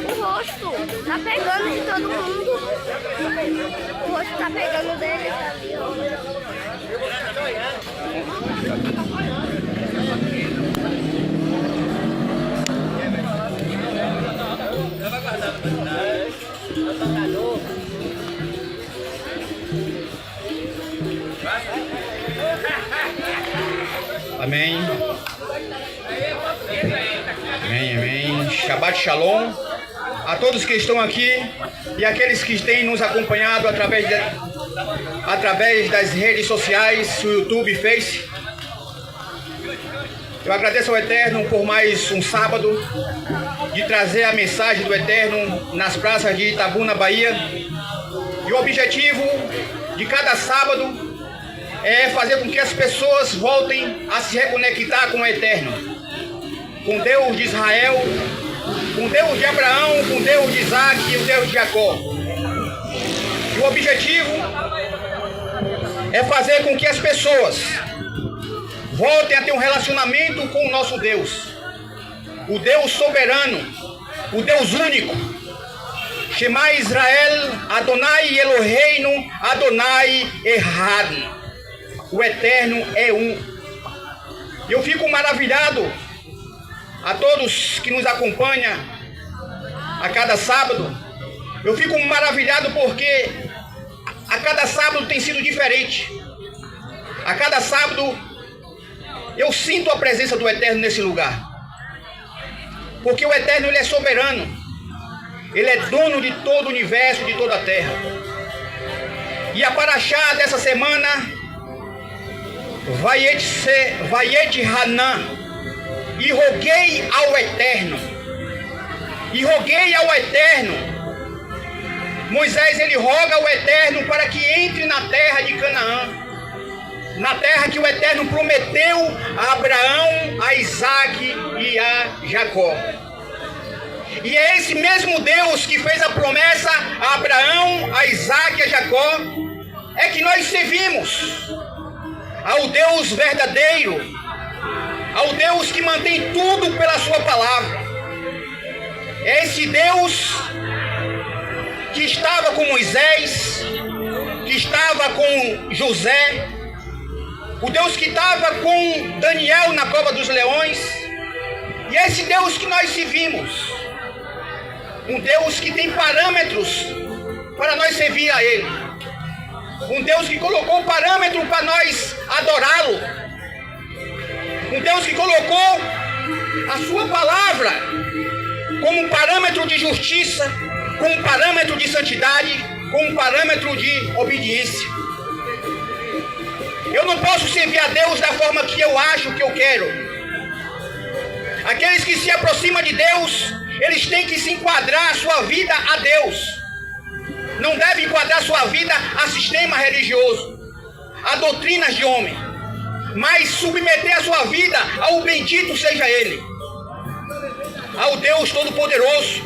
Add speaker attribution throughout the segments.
Speaker 1: O rosto tá pegando de todo mundo. O rosto tá pegando dele, tá ali, ó.
Speaker 2: Amém. Amém, amém. Shabbat Shalom a todos que estão aqui e aqueles que têm nos acompanhado através das redes sociais, o YouTube e Face. Eu agradeço ao Eterno por mais um sábado de trazer a mensagem do Eterno nas praças de Itabuna, Bahia. E o objetivo de cada sábado é fazer com que as pessoas voltem a se reconectar com o Eterno, com Deus de Israel, com Deus de Abraão, com Deus de Isaac e o Deus de Jacó. E o objetivo é fazer com que as pessoas voltem a ter um relacionamento com o nosso Deus, o Deus soberano, o Deus único. Shema Israel, Adonai Eloheinu, Adonai Echad. O Eterno é um. Eu fico maravilhado a todos que nos acompanham a cada sábado. Eu fico maravilhado porque a cada sábado tem sido diferente. A cada sábado eu sinto a presença do Eterno nesse lugar. Porque o Eterno, ele é soberano. Ele é dono de todo o universo, de toda a terra. E a paraxá dessa semana, Vayet Hanan, e roguei ao Eterno. E roguei ao Eterno. Moisés, ele roga ao Eterno para que entre na terra de Canaã, na terra que o Eterno prometeu a Abraão, a Isaac e a Jacó. E é esse mesmo Deus que fez a promessa a Abraão, a Isaac e a Jacó, é que nós servimos. Ao Deus verdadeiro, ao Deus que mantém tudo pela sua palavra. É esse Deus que estava com Moisés, que estava com José, o Deus que estava com Daniel na cova dos leões, e é esse Deus que nós servimos. Um Deus que tem parâmetros para nós servir a Ele. Um Deus que colocou parâmetro para nós adorá-lo. Um Deus que colocou a sua palavra como parâmetro de justiça, como parâmetro de santidade, como parâmetro de obediência. Eu não posso servir a Deus da forma que eu acho que eu quero. Aqueles que se aproximam de Deus, eles têm que se enquadrar a sua vida a Deus. Não deve enquadrar sua vida a sistema religioso, a doutrinas de homem, mas submeter a sua vida ao bendito seja Ele, ao Deus Todo-Poderoso.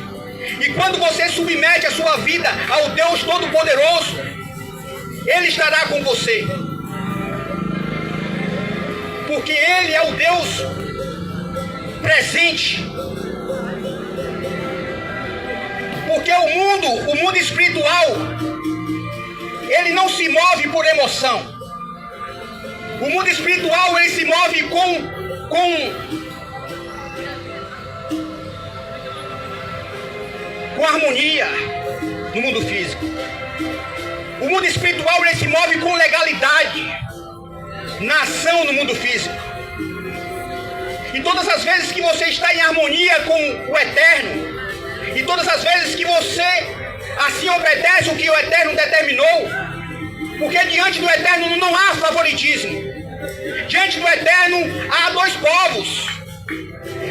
Speaker 2: E quando você submete a sua vida ao Deus Todo-Poderoso, Ele estará com você, porque Ele é o Deus presente. Porque o mundo espiritual, ele não se move por emoção. O mundo espiritual, ele se move com harmonia no mundo físico. O mundo espiritual, ele se move com legalidade na ação no mundo físico. E todas as vezes que você está em harmonia com o Eterno, e todas as vezes que você assim obedece o que o Eterno determinou, porque diante do Eterno não há favoritismo. Diante do Eterno há dois povos.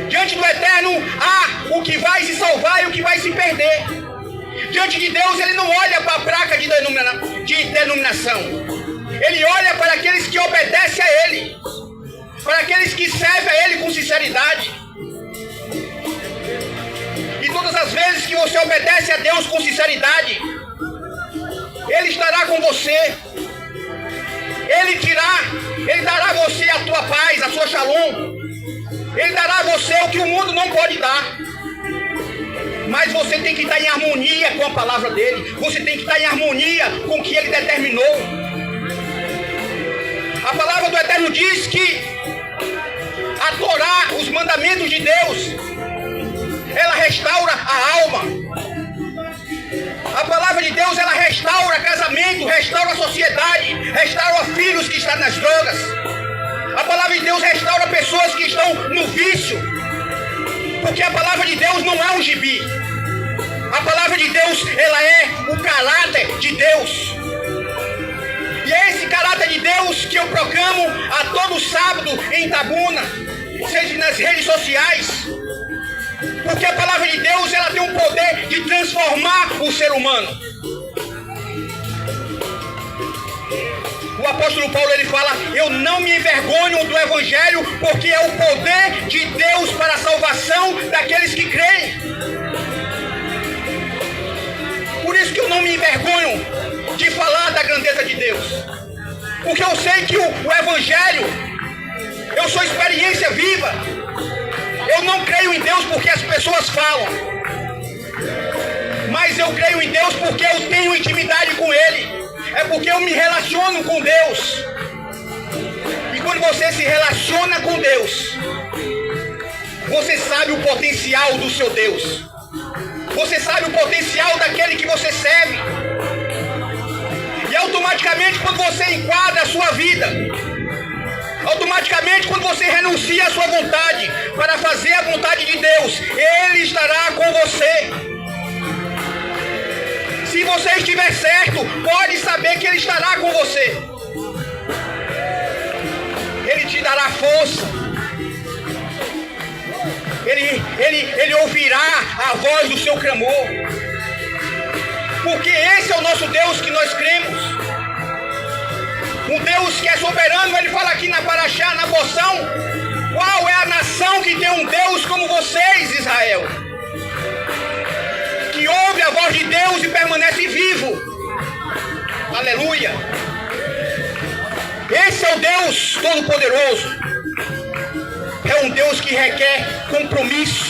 Speaker 2: Diante do Eterno há o que vai se salvar e o que vai se perder. Diante de Deus, Ele não olha para a placa de denominação. Ele olha para aqueles que obedecem a Ele, para aqueles que servem a Ele com sinceridade. E todas as vezes que você obedece a Deus com sinceridade, Ele estará com você. Ele dará a você a tua paz, a sua shalom. não pode dar. Mas você tem que estar em harmonia com a palavra dele. Você tem que estar em harmonia com o que ele determinou. A palavra do Eterno diz que a Torá, os mandamentos de Deus, ela restaura a alma. A palavra de Deus, ela restaura casamento, restaura a sociedade, restaura filhos que estão nas drogas. A palavra de Deus restaura pessoas que estão no vício. Porque a palavra de Deus não é um gibi. A palavra de Deus, ela é o caráter de Deus. E é esse caráter de Deus que eu proclamo a todo sábado em Itabuna, seja nas redes sociais. Porque a palavra de Deus, ela tem o poder de transformar o ser humano. O apóstolo Paulo, ele fala: eu não me envergonho do evangelho, porque é o poder de Deus para a salvação daqueles que creem. Por isso que eu não me envergonho de falar da grandeza de Deus. Porque eu sei que o evangelho, eu sou experiência viva. Eu não creio em Deus porque as pessoas falam. Mas eu creio em Deus porque eu tenho intimidade com Ele. É porque eu me relaciono com Deus. E quando você se relaciona com Deus, você sabe o potencial do seu Deus. Você sabe o potencial daquele que você serve. E automaticamente, quando você enquadra a sua vida, automaticamente, quando você renuncia à sua vontade para fazer a vontade de Deus, Ele estará com você. Se você estiver certo, pode saber que Ele estará com você. Ele te dará força. Ele ouvirá a voz do seu clamor. Porque esse é o nosso Deus que nós cremos. Um Deus que é soberano. Ele fala aqui na Paraxá, na porção: qual é a nação que tem um Deus como vocês, Israel? Que ouve a voz de Deus e permanece vivo. Aleluia. Esse é o Deus Todo-Poderoso. É um Deus que requer compromisso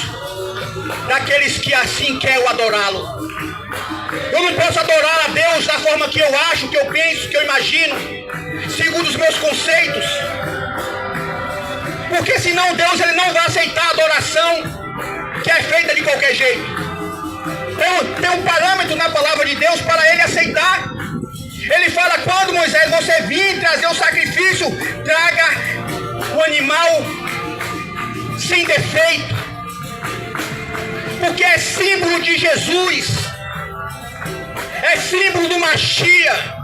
Speaker 2: daqueles que assim querem adorá-lo. Eu não posso adorar a Deus da forma que eu acho, que eu penso, que eu imagino, segundo os meus conceitos. Porque senão Deus, ele não vai aceitar a adoração que é feita de qualquer jeito. Tem um parâmetro na palavra de Deus para ele aceitar. Ele fala: quando Moisés, você vir trazer o sacrifício, traga o animal sem defeito. Porque é símbolo de Jesus. É símbolo do Mashiach.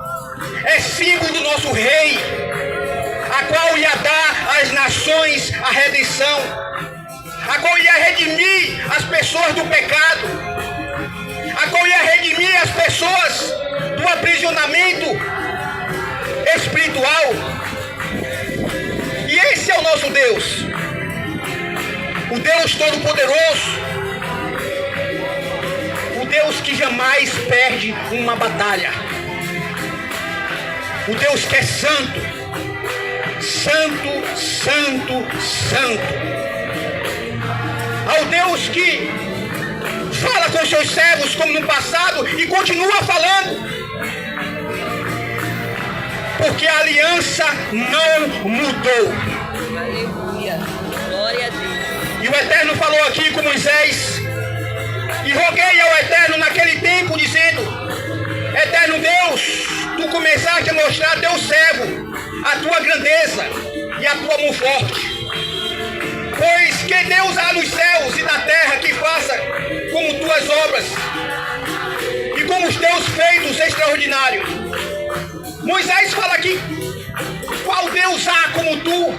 Speaker 2: É símbolo do nosso rei, a qual ia dar às nações a redenção, a qual ia redimir as pessoas do pecado, a qual ia redimir as pessoas do aprisionamento espiritual. E esse é o nosso Deus, o Deus Todo-Poderoso, o Deus que jamais perde uma batalha, o Deus que é santo, santo, santo, santo. Ao Deus que fala com seus servos como no passado e continua falando. Porque a aliança não mudou.
Speaker 3: Aleluia. Glória a Deus.
Speaker 2: E o Eterno falou aqui com Moisés: e roguei ao Eterno naquele tempo, dizendo: Eterno Deus, tu começaste a mostrar a teu servo a tua grandeza e a tua mão forte. Pois que Deus há nos céus e na terra que faça como tuas obras e como os teus feitos extraordinários. Moisés fala aqui: qual Deus há como tu,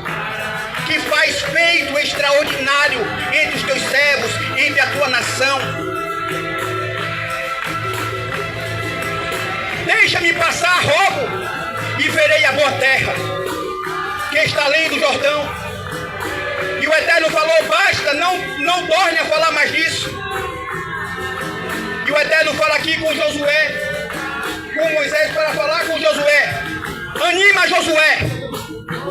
Speaker 2: que faz feito extraordinário entre os teus servos, entre a tua nação? Deixa-me passar, rogo, e verei a boa terra que está além do Jordão. E o Eterno falou: basta, não torne a falar mais disso. E o Eterno fala aqui com Josué, com Moisés, para falar com Josué: anima Josué,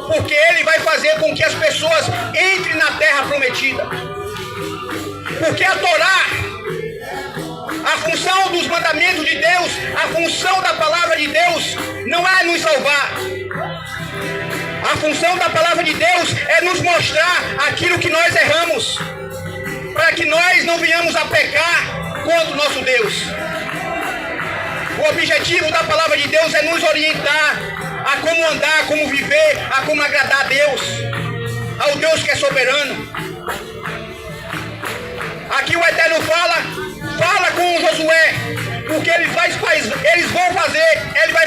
Speaker 2: porque ele vai fazer com que as pessoas entrem na terra prometida. Porque a Torá, a função dos mandamentos de Deus, a função da palavra de Deus não é nos salvar. A função da palavra de Deus é nos mostrar aquilo que nós erramos, para que nós não venhamos a pecar contra o nosso Deus. O objetivo da palavra de Deus é nos orientar a como andar, como viver, a como agradar a Deus, ao Deus que é soberano. Aqui o Eterno fala com Josué, porque ele vai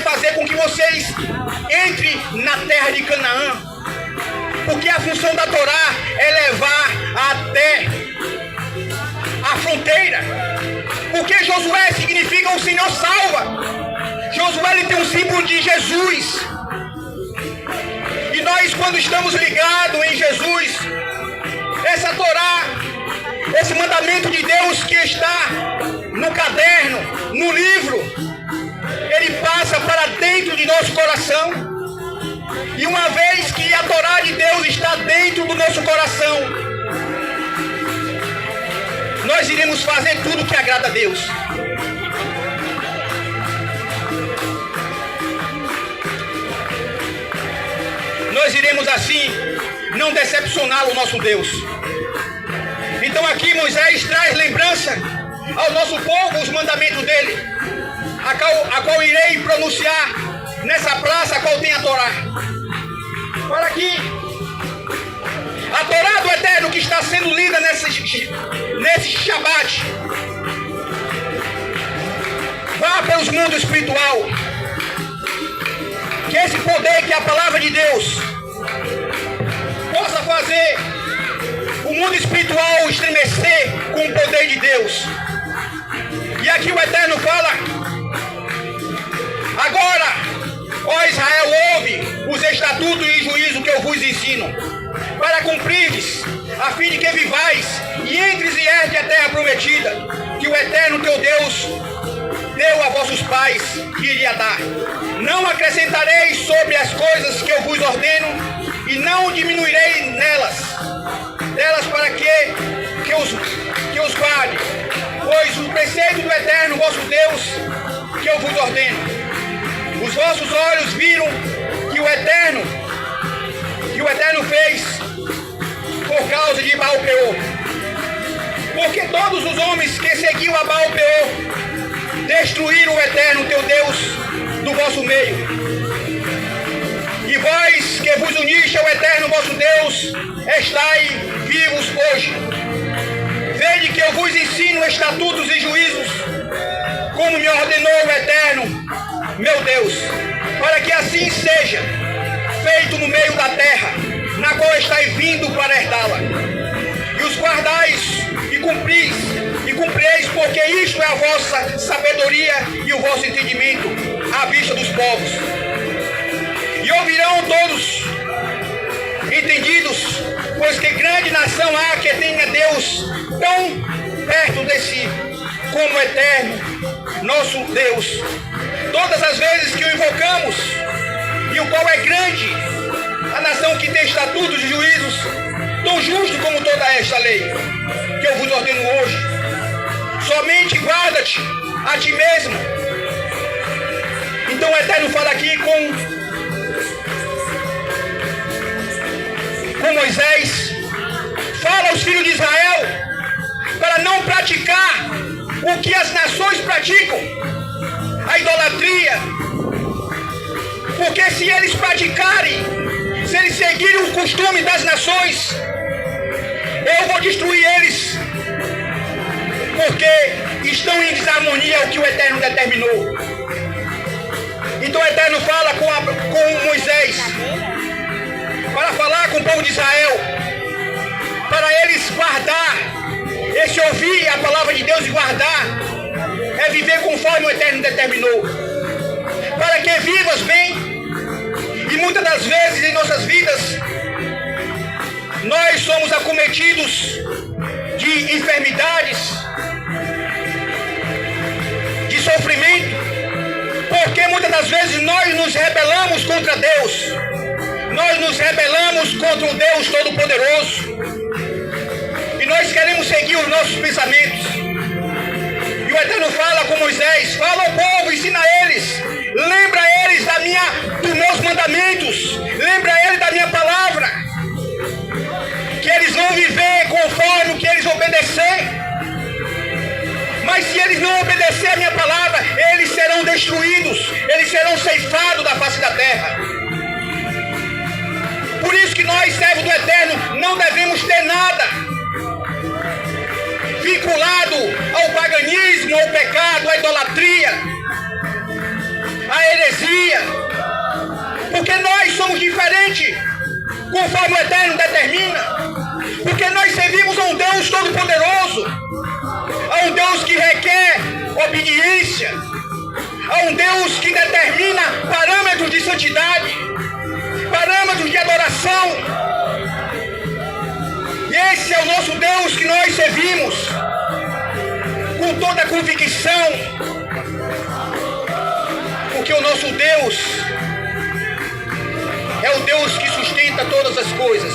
Speaker 2: fazer com que vocês entrem na terra de Canaã. Porque a função da Torá é levar até a fronteira. Porque Josué significa o Senhor salva. Josué ele tem um símbolo de Jesus. E nós, quando estamos ligados em Jesus, essa Torá, esse mandamento de Deus que está no caderno, no livro, ele passa para dentro de nosso coração. E uma vez que a Torá de Deus está dentro do nosso coração, nós iremos fazer tudo que agrada a Deus. Nós iremos assim não decepcionar o nosso Deus. Então aqui Moisés traz lembrança ao nosso povo os mandamentos dele, a qual irei pronunciar nessa praça a qual tem a Torá. Olha aqui, a Torá do Eterno que está sendo lida nesse Shabat. Vá para os mundos espiritual. Que esse poder, que a palavra de Deus possa fazer o mundo espiritual estremecer com o poder de Deus. E aqui o Eterno fala: agora, ó Israel, ouve os estatutos e juízos que eu vos ensino, para cumprirdes, a fim de que vivais e entres e herdes a terra prometida, que o Eterno teu Deus deu a vossos pais que iria dar. Não acrescentarei sobre as coisas que eu vos ordeno, e não diminuirei delas para que os guarde, pois o preceito do Eterno vosso Deus que eu vos ordeno. Os vossos olhos viram que o Eterno fez por causa de Baal-Peor. Porque todos os homens que seguiam a Baal-Peor destruíram o Eterno teu Deus do vosso meio. E vós que vos uniste ao Eterno vosso Deus, estai vivos hoje. Vede que eu vos ensino estatutos e juízos, como me ordenou o Eterno, meu Deus, para que assim seja feito no meio da terra, na qual estáis vindo para herdá-la. E os guardais e cumprireis, porque isto é a vossa sabedoria e o vosso entendimento à vista dos povos. E ouvirão todos entendidos, pois que grande nação há que tenha Deus tão perto de si, como o Eterno, nosso Deus. Todas as vezes que o invocamos, e o qual é grande, a nação que tem estatutos e juízos, tão justo como toda esta lei, que eu vos ordeno hoje. Somente guarda-te a ti mesmo. Então o Eterno fala aqui com Moisés, fala aos filhos de Israel para não praticar o que as nações praticam, a idolatria. Porque se eles praticarem, se eles seguirem o costume das nações, eu vou destruir eles, porque estão em desarmonia ao que o Eterno determinou. Então o Eterno fala com Moisés para falar com o povo de Israel, para eles guardar, esse ouvir a palavra de Deus e guardar, é viver conforme o Eterno determinou, para que vivas bem. E muitas das vezes em nossas vidas, nós somos acometidos de enfermidades, de sofrimento, porque muitas das vezes nós nos rebelamos contra Deus. Nós nos rebelamos contra o Deus Todo-Poderoso. E nós nós queremos seguir os nossos pensamentos. E o Eterno fala com Moisés, fala ao povo, ensina eles, lembra eles dos meus mandamentos, lembra eles da minha palavra, que eles vão viver conforme o que eles obedecer. Mas se eles não obedecer a minha palavra, eles serão destruídos, eles serão ceifados da face da terra. Por isso que nós, servos do Eterno, não devemos ter nada vinculado ao paganismo, ao pecado, à idolatria, à heresia, porque nós somos diferentes, conforme o Eterno determina, porque nós servimos a um Deus Todo-Poderoso, a um Deus que requer obediência, a um Deus que determina parâmetros de santidade, parâmetros de adoração. E esse é o nosso Deus que nós servimos com toda a convicção, porque o nosso Deus é o Deus que sustenta todas as coisas,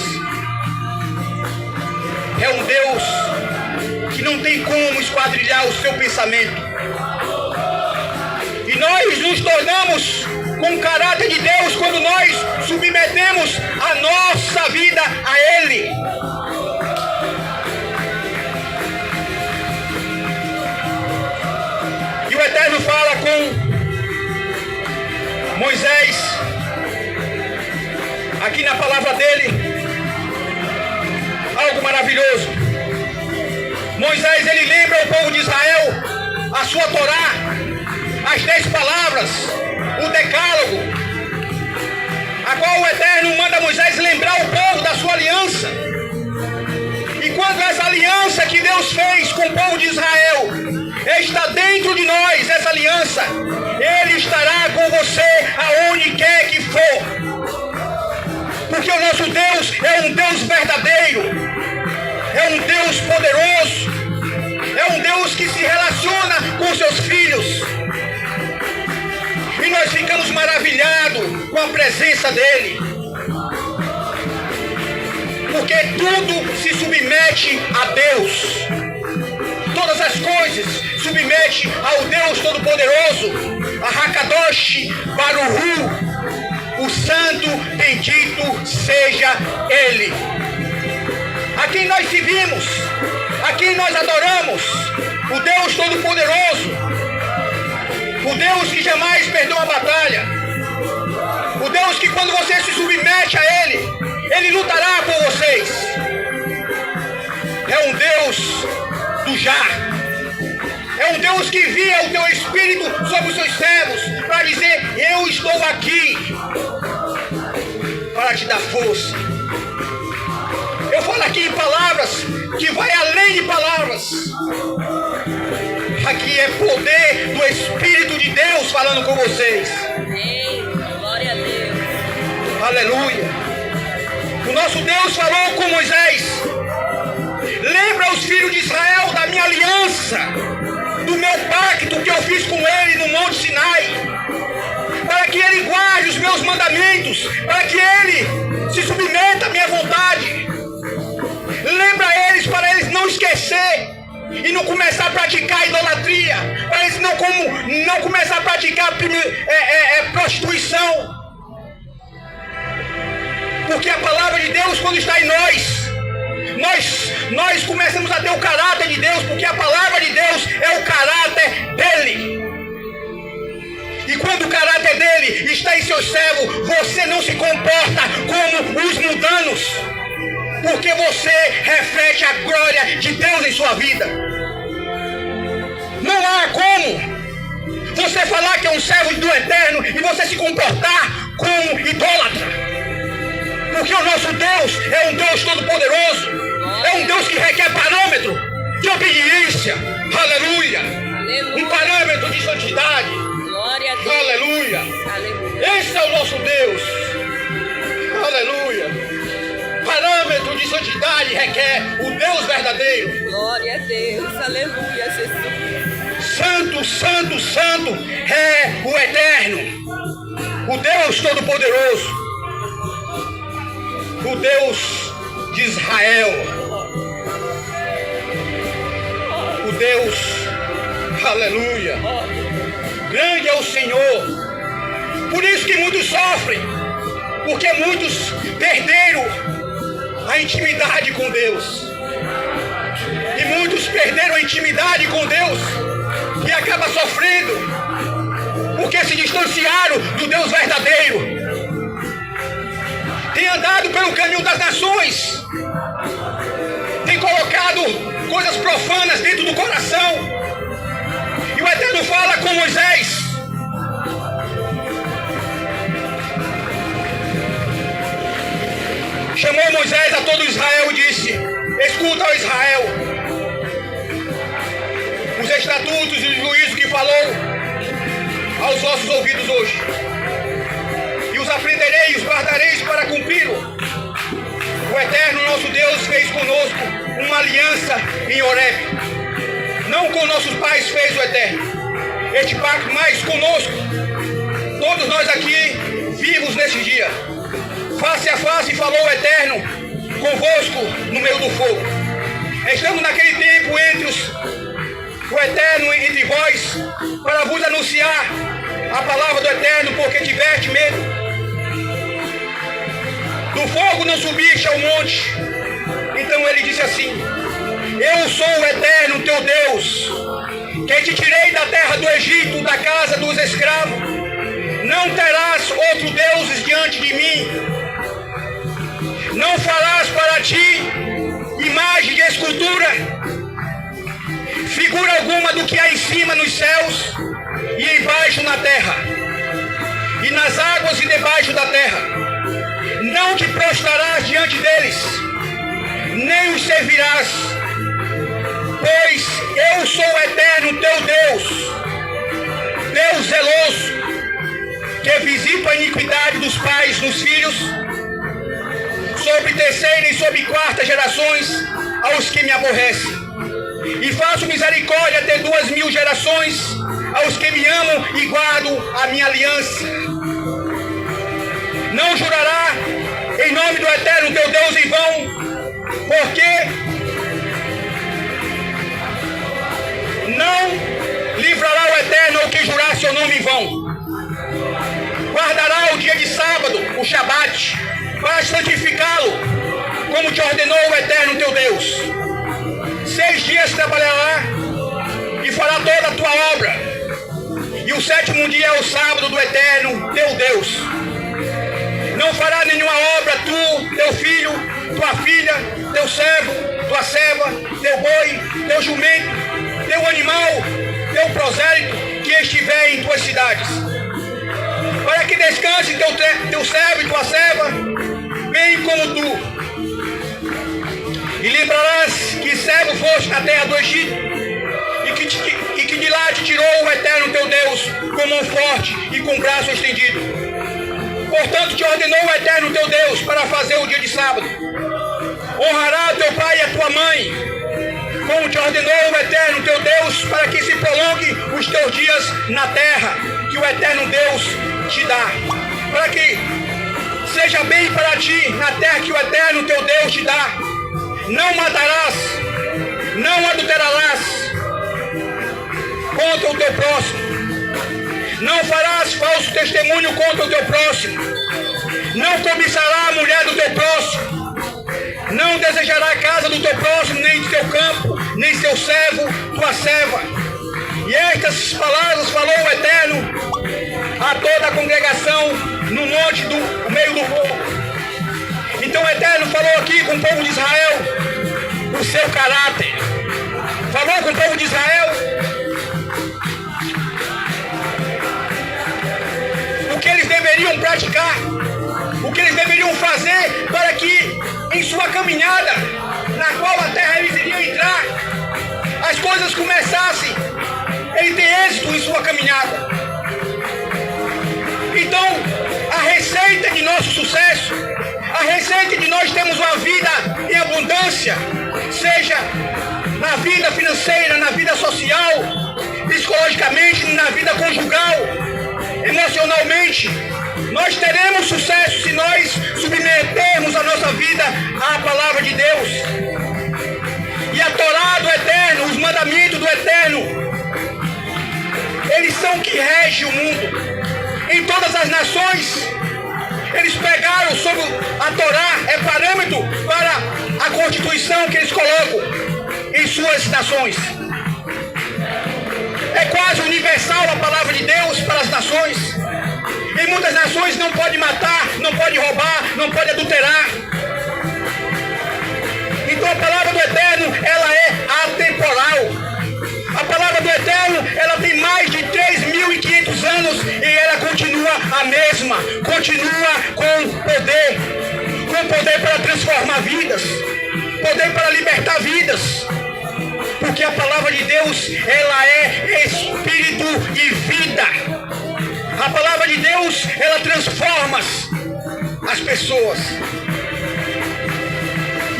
Speaker 2: é um Deus que não tem como esquadrilhar o seu pensamento. E nós nos tornamos com o caráter de Deus quando nós submetemos a nossa vida a Ele. E o Eterno fala com Moisés, aqui na palavra dele, algo maravilhoso. Moisés, ele lembra ao povo de Israel a sua Torá, as 10 palavras, o decálogo, a qual o Eterno manda Moisés lembrar o povo da sua aliança. E quando essa aliança que Deus fez com o povo de Israel está dentro de nós, essa aliança, Ele estará com você aonde quer que for. Porque o nosso Deus é um Deus verdadeiro, é um Deus poderoso, é um Deus que se relaciona com seus filhos. E nós ficamos maravilhados com a presença dEle. Porque tudo se submete a Deus. Todas as coisas submete ao Deus Todo-Poderoso, a Hakadosh Baruhu, o Santo bendito seja Ele. A quem nós servimos, a quem nós adoramos, o Deus Todo-Poderoso, o Deus que jamais perdeu a batalha, o Deus que quando você se submete a Ele, Ele lutará por vocês. É um Deus do já. É um Deus que envia o teu Espírito sobre os seus servos para dizer, eu estou aqui para te dar força. Eu falo aqui em palavras que vai além de palavras. Aqui é poder do Espírito de Deus falando com vocês.
Speaker 3: Amém. Glória a Deus.
Speaker 2: Aleluia. O nosso Deus falou com Moisés. Lembra os filhos de Israel da minha aliança, do meu pacto que eu fiz com ele no Monte Sinai, para que ele guarde os meus mandamentos, para que ele se submeta à minha vontade. Lembra eles para eles não esquecer e não começar a praticar idolatria, para eles não começar a praticar prostituição. Porque a palavra de Deus, quando está em nós começamos a ter o caráter de Deus, porque a palavra de Deus é o caráter dele. E quando o caráter dele está em seus servos, você não se comporta como os mundanos, porque você reflete a glória de Deus em sua vida. Não há como você falar que é um servo do Eterno e você se comportar como idólatra. Porque o nosso Deus é um Deus todo-poderoso, é um Deus que requer parâmetro de obediência, aleluia, um parâmetro de santidade,
Speaker 3: Glória a Deus.
Speaker 2: aleluia.
Speaker 3: Aleluia.
Speaker 2: Esse é o nosso Deus, aleluia. Parâmetro de santidade requer o Deus verdadeiro.
Speaker 3: Glória a Deus. Aleluia, Jesus.
Speaker 2: Santo, santo, santo é o Eterno, o Deus Todo-Poderoso, o Deus de Israel. Deus. Aleluia. Grande é o Senhor. Por isso que muitos sofrem, porque muitos perderam a intimidade com Deus. E muitos perderam a intimidade com Deus e acabam sofrendo, porque se distanciaram do Deus verdadeiro. Tem andado pelo caminho das nações, tem colocado coisas profanas dentro do coração. E o Eterno fala com Moisés: chamou Moisés a todo Israel e disse: escuta, ó Israel, os estatutos e o juízo que falou aos vossos ouvidos hoje, e os aprenderei e os guardareis para cumpri-lo. O Eterno nosso Deus fez conosco uma aliança em Horebe. Não com nossos pais fez o Eterno este pacto, mas conosco, todos nós aqui vivos nesse dia. Face a face falou o Eterno convosco no meio do fogo. Estamos naquele tempo o Eterno entre vós, para vos anunciar a palavra do Eterno, porque tiveste medo. Do fogo não subiste ao monte. Então ele disse assim: eu sou o Eterno teu Deus, que te tirei da terra do Egito, da casa dos escravos. Não terás outros deuses diante de mim. Não farás para ti imagem de escultura, figura alguma do que há em cima nos céus e embaixo na terra, e nas águas e debaixo da terra. Não te prostrarás diante deles, nem os servirás, pois eu sou o Eterno teu Deus, Deus zeloso, que visita a iniquidade dos pais nos filhos, sobre terceira e sobre quarta gerações aos que me aborrecem, e faço misericórdia até 2000 gerações aos que me amam e guardam a minha aliança. Não jurará em nome do Eterno teu Deus em vão, porque não livrará o Eterno ao que jurar seu nome em vão. Guardará o dia de sábado, o Shabat, para santificá-lo, como te ordenou o Eterno teu Deus. 6 dias trabalhará e fará toda a tua obra, e o 7º dia é o sábado do Eterno teu Deus. Não fará nenhuma obra tu, teu filho, tua filha, teu servo, tua serva, teu boi, teu jumento, teu animal, teu prosélito que estiver em tuas cidades, para que descanse teu servo e tua serva, bem como tu. E lembrarás que servo foste na terra do Egito, e que de lá te tirou o Eterno teu Deus com mão forte e com braço estendido. Portanto te ordenou o Eterno teu Deus para fazer o dia de sábado. Honrará teu pai e a tua mãe, como te ordenou o Eterno teu Deus, para que se prolongue os teus dias na terra que o Eterno Deus te dá, para que seja bem para ti na terra que o Eterno teu Deus te dá. Não matarás, não adulterarás contra o teu próximo, não farás falso testemunho contra o teu próximo, não cobiçará a mulher do teu próximo, não desejará a casa do teu próximo, nem do teu campo, nem seu servo, tua serva. E estas palavras falou o Eterno a toda a congregação no monte do meio do povo. Então o Eterno falou aqui com o povo de Israel o seu caráter. Falou com o povo de Israel o que eles deveriam praticar, o que eles deveriam fazer para que em sua caminhada, na qual a terra eles iriam entrar, as coisas começassem em ter êxito em sua caminhada. Então, a receita de nosso sucesso, a receita de nós termos uma vida em abundância, seja na vida financeira, na vida social, psicologicamente, na vida conjugal, emocionalmente, nós teremos sucesso se nós submetermos a nossa vida à palavra de Deus. E a Torá do Eterno, os mandamentos do Eterno, Eles são que regem o mundo. Em todas as nações, eles pegaram sobre a Torá, é parâmetro para a Constituição que eles colocam em suas nações. É quase universal a palavra de Deus para as nações. Em muitas nações não pode matar, não pode roubar, não pode adulterar. Então a palavra do Eterno, ela é atemporal. A palavra do Eterno, ela tem mais de 3.500 anos e ela continua a mesma. Continua com poder para transformar vidas, poder para libertar vidas. Porque a palavra de Deus, ela é espírito e vida. A palavra de Deus, ela transforma as pessoas.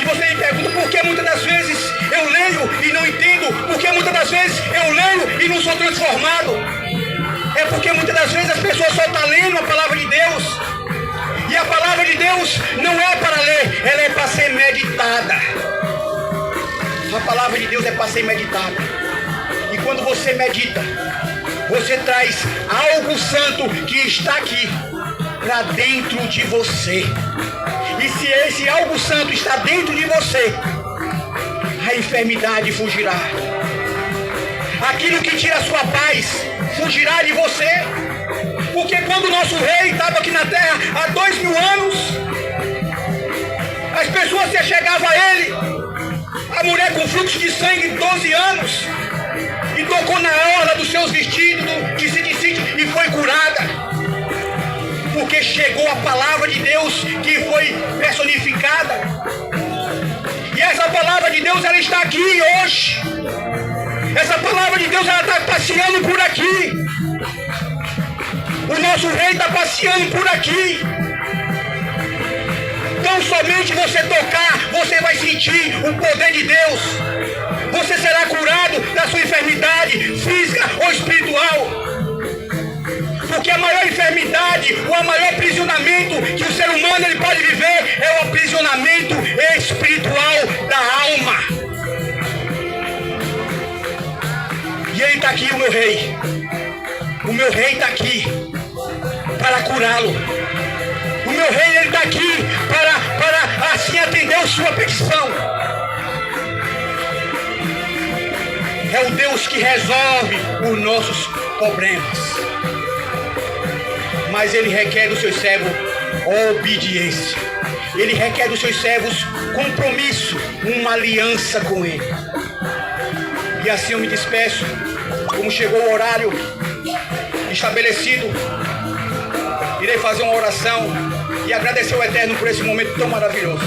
Speaker 2: E você me pergunta por que muitas das vezes eu leio e não entendo, por que muitas das vezes eu leio e não sou transformado. É porque muitas das vezes as pessoas só estão lendo a palavra de Deus. E a palavra de Deus não é para ler, ela é para ser meditada. A palavra de Deus é para ser meditada. E quando você medita, você traz algo santo que está aqui para dentro de você. E se esse algo santo está dentro de você, a enfermidade fugirá. Aquilo que tira a sua paz fugirá de você. Porque quando o nosso rei estava aqui na terra há 2000 anos, as pessoas se chegavam a ele. A mulher com fluxo de sangue de 12 anos e tocou na orla dos seus vestidos, de Sidicite, e foi curada. Porque chegou a palavra de Deus que foi personificada. E essa palavra de Deus, ela está aqui hoje. Essa palavra de Deus, ela está passeando por aqui. O nosso rei está passeando por aqui. Então somente você tocar, você vai sentir o poder de Deus. Você será curado da sua enfermidade física ou espiritual. Porque a maior enfermidade, o maior aprisionamento que o ser humano ele pode viver é o aprisionamento espiritual da alma. E ele está aqui, o meu rei. O meu rei está aqui para curá-lo. O meu rei ele está aqui para assim atender a sua petição. É o Deus que resolve os nossos problemas. Mas ele requer dos seus servos obediência. Ele requer dos seus servos compromisso, uma aliança com ele. E assim eu me despeço, como chegou o horário estabelecido, irei fazer uma oração e agradecer ao Eterno por esse momento tão maravilhoso.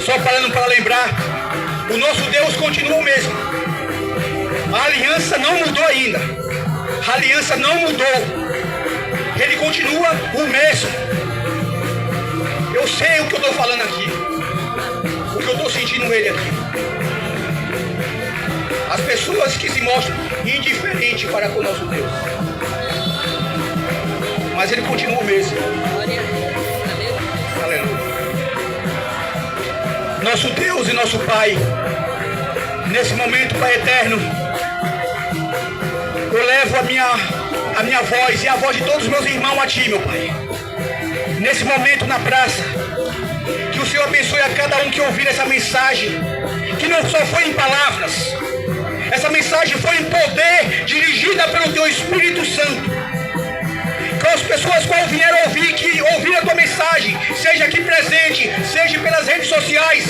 Speaker 2: Só parando para lembrar, o nosso Deus continua o mesmo. A aliança não mudou ainda. A aliança não mudou. Ele continua o mesmo. Eu sei o que eu estou falando aqui. O que eu estou sentindo nele aqui. As pessoas que se mostram indiferentes para com o nosso Deus. Mas ele continua o mesmo. Aleluia. Nosso Deus e nosso Pai, nesse momento, Pai eterno, eu levo a minha voz e a voz de todos os meus irmãos a Ti, meu Pai. Nesse momento na praça, que o Senhor abençoe a cada um que ouvir essa mensagem, que não só foi em palavras, essa mensagem foi em poder, dirigida pelo Teu Espírito Santo. Que as pessoas que vieram ouvir, que ouviram a Tua mensagem, seja aqui presente, seja pelas redes sociais,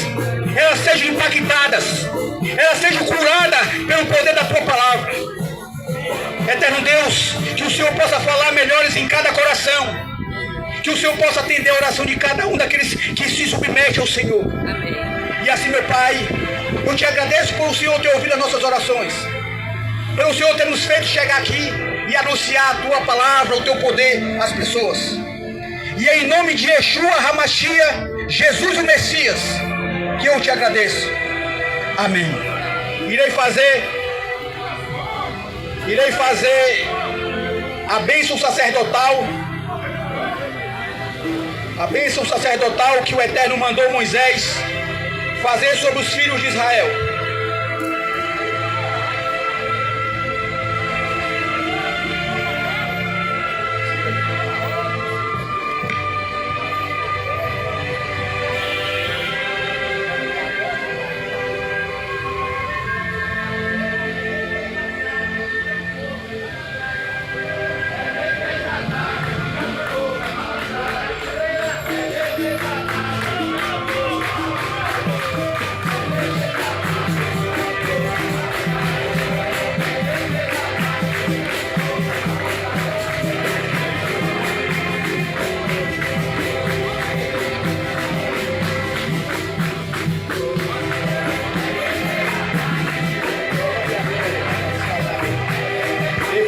Speaker 2: elas sejam impactadas, elas sejam curadas pelo poder da Tua palavra. Eterno Deus, que o Senhor possa falar melhores em cada coração, que o Senhor possa atender a oração de cada um daqueles que se submetem ao Senhor. Amém. E assim, meu Pai, eu Te agradeço por o Senhor ter ouvido as nossas orações, pelo Senhor ter nos feito chegar aqui e anunciar a Tua palavra, o Teu poder às pessoas. E é em nome de Yeshua Hamashia, Jesus o Messias, que eu Te agradeço. Amém. Irei fazer a bênção sacerdotal. A bênção sacerdotal que o Eterno mandou Moisés fazer sobre os filhos de Israel.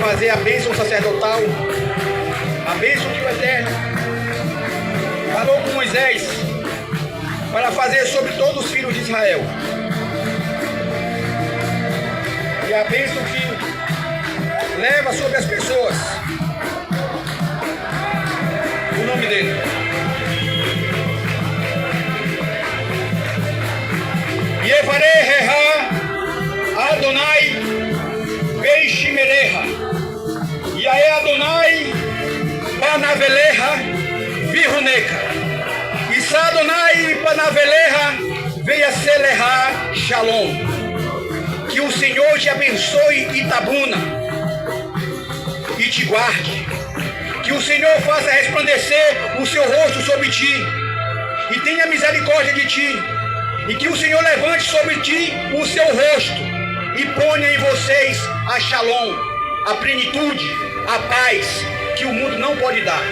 Speaker 2: Fazer a bênção sacerdotal, a bênção que o Eterno falou com Moisés para fazer sobre todos os filhos de Israel. E a bênção que leva sobre as pessoas o nome dele. Yevarei Reha Adonai Beishimereha Yaé Adonai Panaveleha Viruneca Issa Adonai Panaveleha Veia Seleha Shalom. Que o Senhor te abençoe Itabuna e te guarde. Que o Senhor faça resplandecer o seu rosto sobre ti e tenha misericórdia de ti. E que o Senhor levante sobre ti o seu rosto e ponha em vocês a Shalom, a plenitude, a paz que o mundo não pode dar.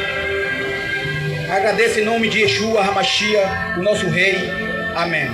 Speaker 2: Agradeço em nome de Yeshua HaMashiach, o nosso Rei. Amém.